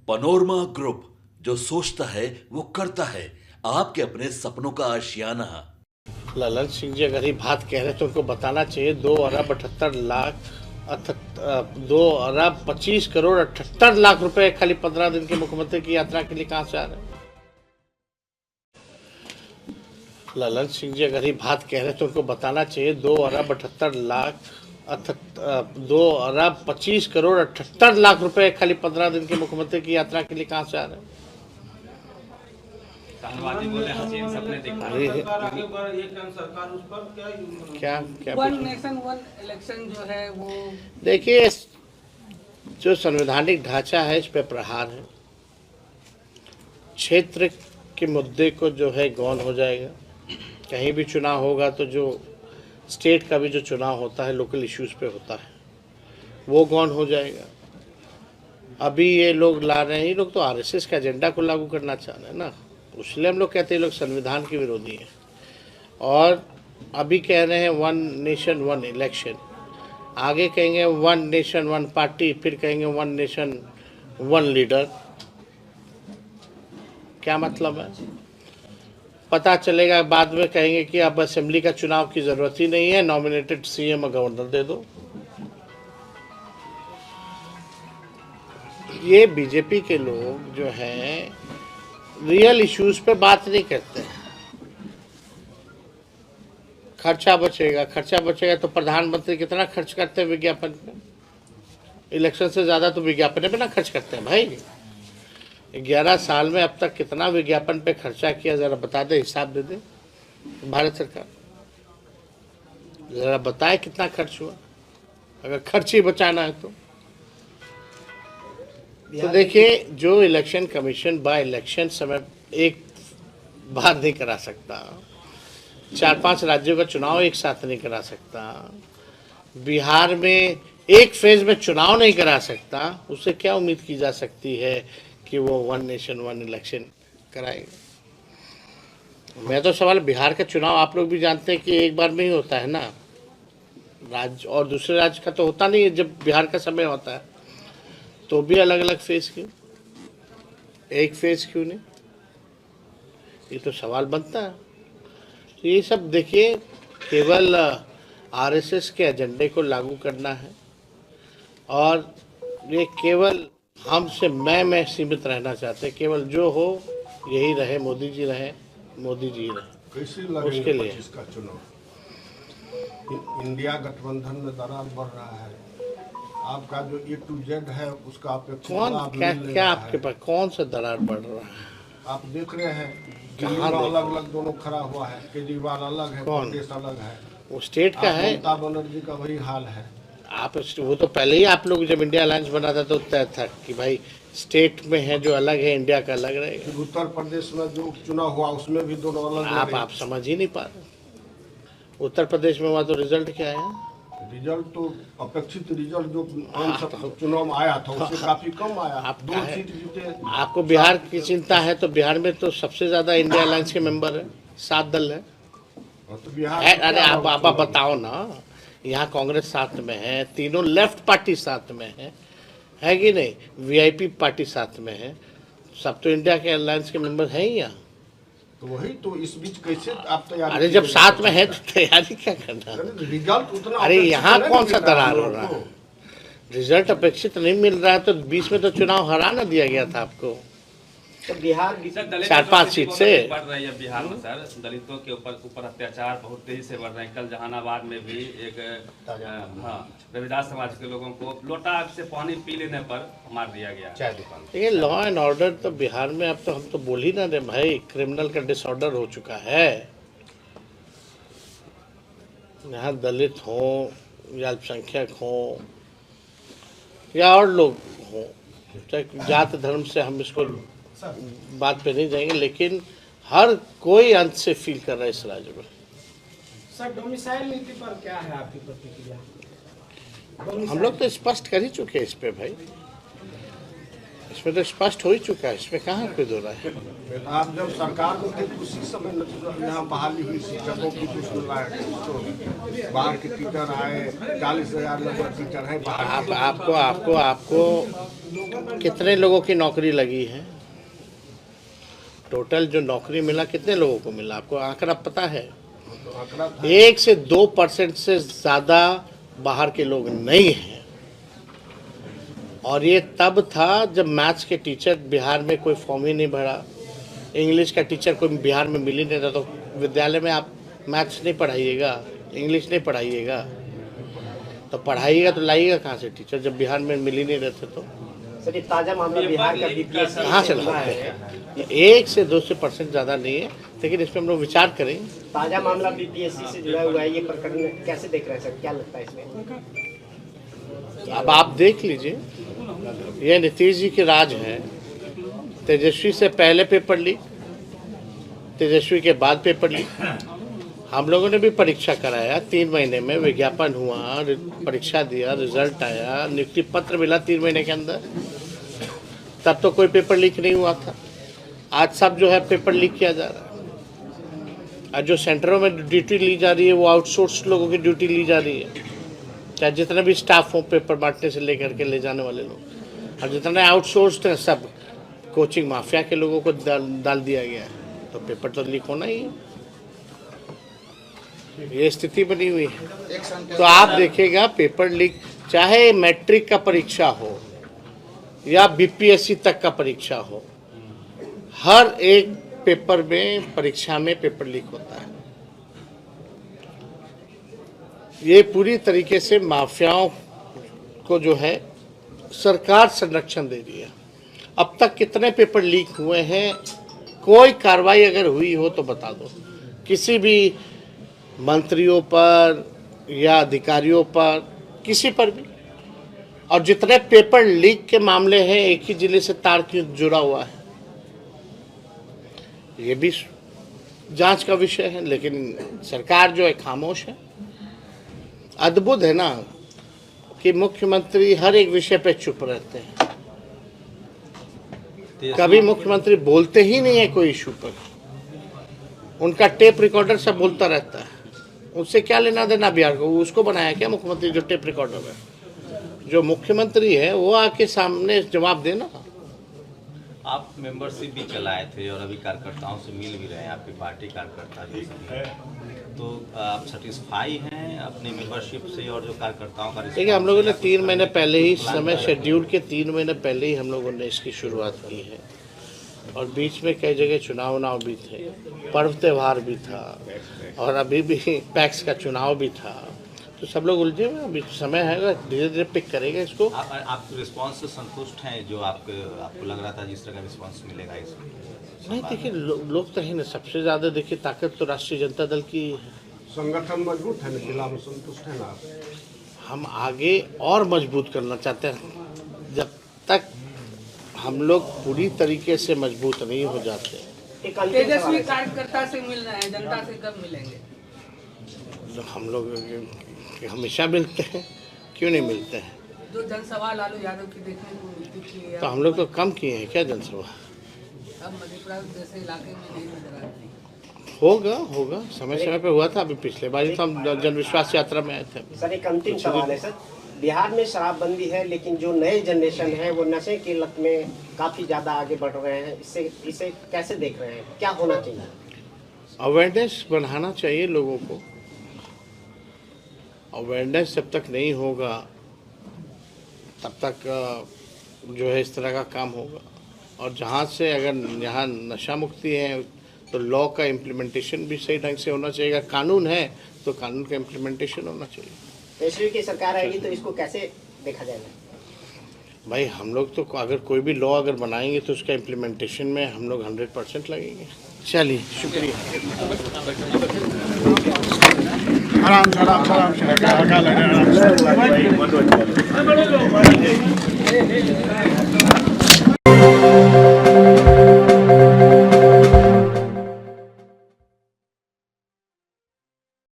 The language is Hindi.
पनोरमा ग्रुप, जो सोचता है वो करता है। आपके अपने सपनों का आशियाना। ललन सिंह जी अगर ये बात कह रहे हैं तो उनको बताना चाहिए 2 अरब 25 करोड़ 78 लाख रुपए खाली 15 दिन के मुख्यमंत्री की यात्रा के लिए कहाँ से आ रहे हैं। ललन सिंह जी अगर ये बात कह रहे हैं तो उनको बताना चाहिए 2 अरब 25 करोड़ 78 लाख रुपए खाली 15 दिन के मुख्यमंत्री की यात्रा के लिए कहाँ से आ रहे हैं। क्या क्या वन नेशन वन इलेक्शन जो है वो देखिए, जो संवैधानिक ढांचा है इस पे प्रहार है। क्षेत्र के मुद्दे को जो है गौन हो जाएगा। कहीं भी चुनाव होगा तो जो स्टेट का भी जो चुनाव होता है लोकल इश्यूज पे होता है वो गौन हो जाएगा। अभी ये लोग ला रहे हैं, ये लोग तो आरएसएस के एजेंडा को लागू करना चाह रहे हैं ना, इसलिए हम लोग कहते हैं ये लोग संविधान के विरोधी हैं। और अभी कह रहे हैं वन नेशन वन इलेक्शन, आगे कहेंगे वन नेशन वन पार्टी, फिर कहेंगे वन नेशन वन लीडर। क्या मतलब है? पता चलेगा बाद में कहेंगे कि अब असेंबली का चुनाव की जरूरत ही नहीं है, नॉमिनेटेड सीएम और गवर्नर दे दो। ये बीजेपी के लोग जो हैं रियल इश्यूज पे बात नहीं करते हैं। खर्चा बचेगा तो प्रधानमंत्री कितना खर्च करते हैं विज्ञापन पे? इलेक्शन से ज्यादा तो विज्ञापन पे ना खर्च करते हैं भाई। 11 साल में अब तक कितना विज्ञापन पे खर्चा किया, जरा बता दे, हिसाब दे दे भारत सरकार। जरा बताए कितना खर्च हुआ, अगर खर्च ही बचाना है तो देखिए, जो इलेक्शन कमीशन बाय इलेक्शन समय एक बार नहीं करा सकता, 4-5 राज्यों का चुनाव एक साथ नहीं करा सकता, बिहार में एक फेज में चुनाव नहीं करा सकता, उससे क्या उम्मीद की जा सकती है कि वो वन नेशन वन इलेक्शन कराएगा। मैं तो सवाल, बिहार का चुनाव आप लोग भी जानते हैं कि एक बार में ही होता है ना, राज्य और दूसरे राज्य का तो होता नहीं है। जब बिहार का समय होता है तो भी अलग अलग फेज क्यों, एक फेज क्यों नहीं? ये तो सवाल बनता है। तो ये सब देखिए, केवल आरएसएस के एजेंडे को लागू करना है और ये केवल हमसे मैं सीमित रहना चाहते हैं। केवल जो हो यही रहे, मोदी जी रहे, मोदी जी रहे, उसके लिए इसका चुनाव इंडिया गठबंधन में दरार बढ़ रहा है। आपका जो A to Z है उसका कौन क्या आपके पास कौन सा दरार बढ़ रहा है? आप देख रहे हैं अलग अलग दोनों खड़ा हुआ है। केजरीवाल अलग है, कांग्रेस अलग है, वो स्टेट का है। ममता बनर्जी का वही हाल है। आप वो तो पहले ही आप लोग जब इंडिया अलायंस बना था तो तय था कि भाई स्टेट में है जो अलग है, इंडिया का अलग रहेगा। उत्तर प्रदेश में जो चुनाव हुआ उसमें भी दोनों अलग। आप समझ ही नहीं पा रहे। उत्तर प्रदेश में हुआ तो रिजल्ट क्या आया? रिजल्ट तो अपेक्षित रिजल्ट जो चुनाव में आया था उससे काफी कम आया। आप 2 सीट जीते। आपको बिहार की चिंता है तो बिहार में तो सबसे ज्यादा इंडिया अलायंस के मेंबर है, 7 दल है। तो बिहार अरे आप बताओ ना, यहाँ कांग्रेस साथ में है, तीनों लेफ्ट पार्टी साथ में है कि नहीं? वीआईपी पार्टी साथ में है, सब तो इंडिया के अलायंस के मेंबर हैं ही यहाँ। तो वही तो इस बीच कैसे आप तैयारी? अरे जब साथ में है तो तैयारी क्या करना? रिजल्ट उतना अरे यहाँ कौन सा दरार हो रहा है? रिजल्ट अपेक्षित नहीं मिल रहा है तो बीच में तो चुनाव हरा ना दिया गया था आपको। तो बिहार 4-5 सीट से बढ़ रही है बिहार में सर। दलितों के ऊपर अत्याचार बहुत तेजी से बढ़ रहे हैं। कल जहानाबाद में भी एक रविदास समाज के लोगों को लोटा से पानी पी लेने पर मार दिया गया। ये लॉ एंड ऑर्डर तो बिहार में अब तो हम तो बोल ही ना रहे भाई, क्रिमिनल का डिसऑर्डर हो चुका है। यहाँ दलित हो या अल्पसंख्यक हो या और लोग हो, चाहे जात धर्म से हम इसको बात पे नहीं जाएंगे, लेकिन हर कोई अंत से फील कर रहा है इस राज्य में। सर, डोमिसाइल नीति पर क्या है आपकी प्रतिक्रिया? हम लोग तो स्पष्ट कर ही चुके हैं इस पे भाई, इसमें तो स्पष्ट हो ही चुका है, इसमें कहाँ कोई दो रहा है। आप जब सरकार में थे उसी समय यहाँ बहाली हुई शिक्षकों की कुछ बाहर के टीचर आए, 40,000 नंबर टीचर हैं। आपको कितने लोगों की नौकरी लगी है? टोटल जो नौकरी मिला कितने लोगों को मिला? आपको आंकड़ा पता है? तो आंकड़ा था 1 से 2% से ज़्यादा बाहर के लोग नहीं हैं। और ये तब था जब मैथ्स के टीचर बिहार में कोई फॉर्म ही नहीं भरा, इंग्लिश का टीचर कोई बिहार में मिल ही नहीं रहा। तो विद्यालय में आप मैथ्स नहीं पढ़ाइएगा, इंग्लिश नहीं पढ़ाइएगा, तो पढ़ाइएगा तो लाइएगा कहाँ से टीचर जब बिहार में मिल ही नहीं रहते? तो सर ये ताजा मामला बिहार का बीपीएस कहाँ से लाते हैं? 1 से 2% ज़्यादा नहीं है, लेकिन इस पर हम लोग विचार करें। ताजा मामला बीपीएससी से जुड़ा हुआ है, ये प्रकरण कैसे देख रहे हैं सर? क्या लगता है इसमें? अब आप देख लीजिए, ये नीतीश जी के राज है। तेजस्वी से पहले पेपर लीक, तेजस्वी के बाद पेपर लीक। हम लोगों ने भी परीक्षा कराया, 3 महीने में विज्ञापन हुआ, परीक्षा दिया, रिजल्ट आया, नियुक्ति पत्र मिला 3 महीने के अंदर। तब तो कोई पेपर लीक नहीं हुआ था। आज सब जो है पेपर लीक किया जा रहा है। आज जो सेंटरों में ड्यूटी ली जा रही है वो आउटसोर्स लोगों की ड्यूटी ली जा रही है। चाहे जितने भी स्टाफ हो, पेपर बांटने से लेकर के ले जाने वाले लोग, और जितने आउटसोर्स्ड हैं सब कोचिंग माफिया के लोगों को डाल दिया गया है। तो पेपर तो लीक होना ही है। ये स्थिति बनी हुई है। तो आप देखिएगा पेपर लीक, चाहे मैट्रिक का परीक्षा हो या बीपीएससी तक का परीक्षा हो, हर एक पेपर में, परीक्षा में पेपर लीक होता है। ये पूरी तरीके से माफियाओं को जो है सरकार संरक्षण दे रही है। अब तक कितने पेपर लीक हुए हैं? कोई कार्रवाई अगर हुई हो तो बता दो, किसी भी मंत्रियों पर या अधिकारियों पर, किसी पर भी। और जितने पेपर लीक के मामले हैं, एक ही जिले से तार क्यों जुड़ा हुआ है, ये भी जांच का विषय है। लेकिन सरकार जो है खामोश है। अद्भुत है ना कि मुख्यमंत्री हर एक विषय पे चुप रहते हैं। कभी मुख्यमंत्री बोलते ही नहीं है कोई इशू पर। उनका टेप रिकॉर्डर सब बोलता रहता है। उससे क्या लेना देना बिहार को? उसको बनाया क्या मुख्यमंत्री जो टेप रिकॉर्डर है? जो मुख्यमंत्री है वो आके सामने जवाब देना। आप मेंबरशिप भी चलाए थे और अभी कार्यकर्ताओं से मिल भी रहे हैं, आपकी पार्टी कार्यकर्ता भी हैं, तो आप सेटिस्फाई हैं अपने मेंबरशिप से और जो कार्यकर्ताओं का? देखिए, हम लोगों ने 3 महीने पहले ही, समय शेड्यूल के 3 महीने पहले ही हम लोगों ने इसकी शुरुआत की है। और बीच में कई जगह चुनाव भी थे, पर्व त्यौहार भी था, और अभी भी पैक्स का चुनाव भी था। तो सब लोग उलझे हुए, अभी समय है, धीरे धीरे पिक करेंगे इसको। आप रिस्पांस से संतुष्ट हैं? जो आपको लग रहा था जिस तरह का रिस्पांस मिलेगा इसमें? नहीं, देखिए लोग तो है ना, सबसे ज़्यादा देखिए ताकत तो राष्ट्रीय जनता दल की है। संगठन मजबूत है ना, जिला में संतुष्ट है ना? हम आगे और मजबूत करना चाहते हैं। जब तक हम लोग पूरी तरीके से मजबूत नहीं हो जाते। एक अंतिम सवाल तेजस्वी है। कार्यकर्ता से मिल रहे हैं, जनता से कब मिलेंगे? हम लोग हमेशा मिलते हैं, क्यों नहीं मिलते हैं? जो जनसभा लालू यादव की देखने को मिलती थी, तो हम लोग तो कम किए हैं क्या जनसभा? अब मधेपुरा जैसे इलाके में नहीं नजर आती। होगा, समय पे हुआ था। अभी पिछले बार ही तो हम जन विश्वास यात्रा में आए थे। सर एक अंतिम सवाल है सर, बिहार में शराबबंदी है, लेकिन जो नए जनरेशन है वो नशे की लत में काफी ज्यादा आगे बढ़ रहे हैं। इसे कैसे देख रहे हैं? क्या होना चाहिए? अवेयरनेस बढ़ाना चाहिए लोगों को। अवेयरनेस जब तक नहीं होगा तब तक जो है इस तरह का काम होगा। और जहाँ से अगर यहाँ नशा मुक्ति है तो लॉ का इम्प्लीमेंटेशन भी सही ढंग से होना चाहिए। कानून है तो कानून का इम्प्लीमेंटेशन होना चाहिए। तेजस्वी की सरकार आएगी तो इसको कैसे देखा जाएगा? भाई हम लोग तो अगर कोई भी लॉ अगर बनाएंगे तो उसका इम्प्लीमेंटेशन में हम लोग 100% लगेंगे। चलिए, शुक्रिया। आराम से आराम से आगे लगे।